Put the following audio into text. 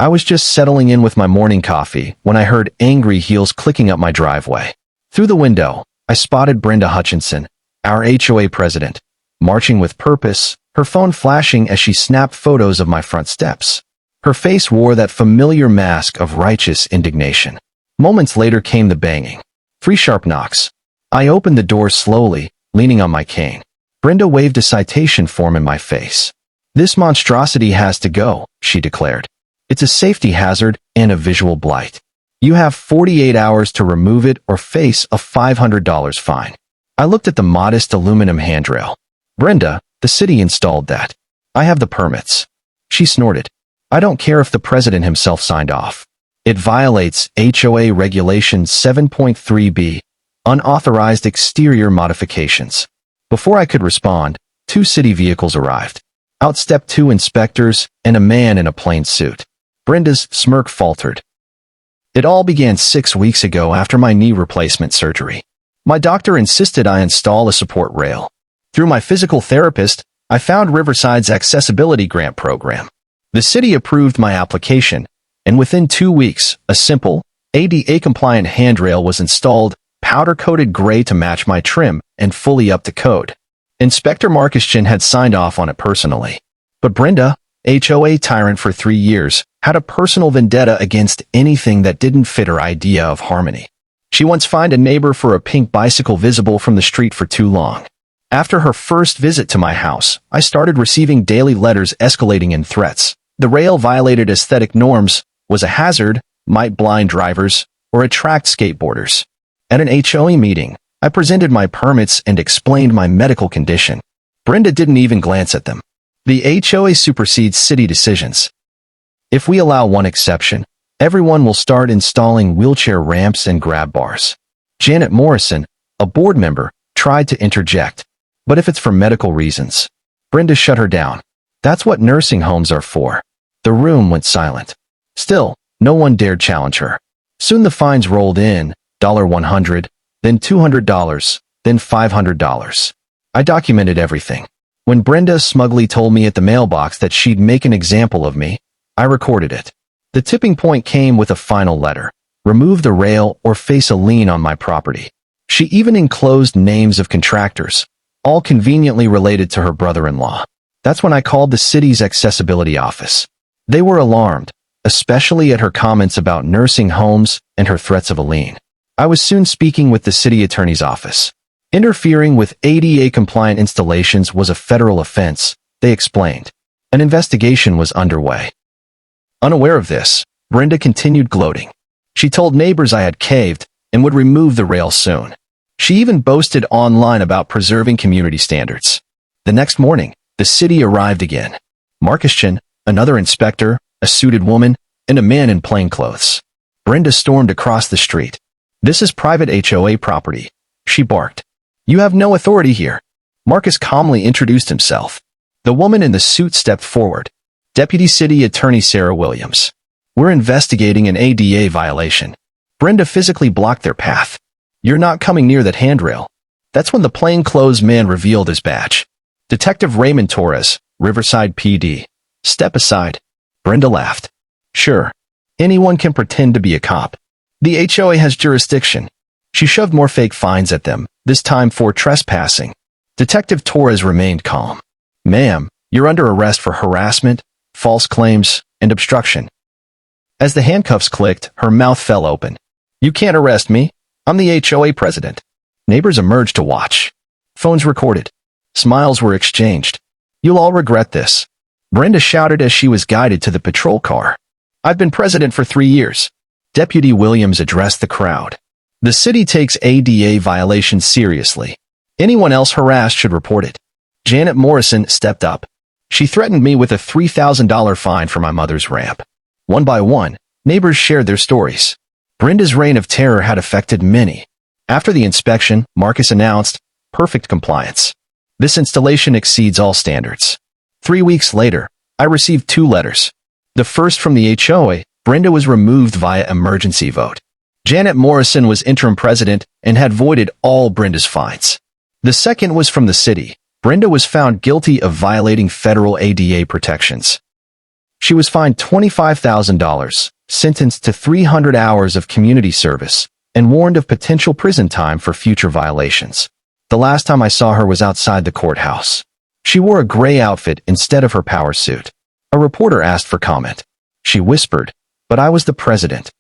I was just settling in with my morning coffee when I heard angry heels clicking up my driveway. Through the window, I spotted Brenda Hutchinson, our HOA president, marching with purpose, her phone flashing as she snapped photos of my front steps. Her face wore that familiar mask of righteous indignation. Moments later came the banging. 3 sharp knocks. I opened the door slowly, leaning on my cane. Brenda waved a citation form in my face. "This monstrosity has to go," she declared. "It's a safety hazard and a visual blight. You have 48 hours to remove it or face a $500 fine." I looked at the modest aluminum handrail. "Brenda, the city installed that. I have the permits." She snorted. "I don't care if the president himself signed off. It violates HOA Regulation 7.3b, unauthorized exterior modifications." Before I could respond, 2 city vehicles arrived. Out stepped 2 inspectors and a man in a plain suit. Brenda's smirk faltered. "It all began 6 weeks ago after my knee replacement surgery. My doctor insisted I install a support rail. Through my physical therapist, I found Riverside's accessibility grant program. The city approved my application, and within 2 weeks, a simple, ADA-compliant handrail was installed, powder-coated gray to match my trim and fully up to code. Inspector Markuschin had signed off on it personally. But Brenda, HOA tyrant for 3 years, had a personal vendetta against anything that didn't fit her idea of harmony. She once fined a neighbor for a pink bicycle visible from the street for too long. After her first visit to my house, I started receiving daily letters escalating in threats. The rail violated aesthetic norms, was a hazard, might blind drivers, or attract skateboarders. At an HOA meeting, I presented my permits and explained my medical condition. Brenda didn't even glance at them. The HOA supersedes city decisions. If we allow one exception, everyone will start installing wheelchair ramps and grab bars. Janet Morrison, a board member, tried to interject. But if it's for medical reasons, Brenda shut her down. That's what nursing homes are for. The room went silent. Still, no one dared challenge her. Soon the fines rolled in, $100, then $200, then $500. I documented everything. When Brenda smugly told me at the mailbox that she'd make an example of me, I recorded it. The tipping point came with a final letter. Remove the rail or face a lien on my property. She even enclosed names of contractors, all conveniently related to her brother-in-law. That's when I called the city's accessibility office. They were alarmed, especially at her comments about nursing homes and her threats of a lien. I was soon speaking with the city attorney's office. Interfering with ADA-compliant installations was a federal offense, they explained. An investigation was underway. Unaware of this, Brenda continued gloating. She told neighbors I had caved and would remove the rail soon. She even boasted online about preserving community standards. The next morning, the city arrived again. Markuschin, another inspector, a suited woman, and a man in plain clothes. Brenda stormed across the street. "This is private HOA property," she barked. "You have no authority here." Marcus calmly introduced himself. The woman in the suit stepped forward. "Deputy City Attorney Sarah Williams. We're investigating an ADA violation." Brenda physically blocked their path. "You're not coming near that handrail." That's when the plainclothes man revealed his badge. "Detective Raymond Torres, Riverside PD. Step aside." Brenda laughed. "Sure. Anyone can pretend to be a cop. The HOA has jurisdiction." She shoved more fake fines at them, this time for trespassing. Detective Torres remained calm. "Ma'am, you're under arrest for harassment, false claims, and obstruction." As the handcuffs clicked, her mouth fell open. "You can't arrest me. I'm the HOA president." Neighbors emerged to watch. Phones recorded. Smiles were exchanged. "You'll all regret this," Brenda shouted as she was guided to the patrol car. "I've been president for 3 years." Deputy Williams addressed the crowd. "The city takes ADA violations seriously. Anyone else harassed should report it." Janet Morrison stepped up. She threatened me with a $3,000 fine for my mother's ramp. One by one, neighbors shared their stories. Brenda's reign of terror had affected many. After the inspection, Marcus announced, "Perfect compliance. This installation exceeds all standards." 3 weeks later, I received 2 letters. The first from the HOA, Brenda was removed via emergency vote. Janet Morrison was interim president and had voided all Brenda's fines. The second was from the city. Brenda was found guilty of violating federal ADA protections. She was fined $25,000, sentenced to 300 hours of community service, and warned of potential prison time for future violations. The last time I saw her was outside the courthouse. She wore a gray outfit instead of her power suit. A reporter asked for comment. She whispered, "But I was the president."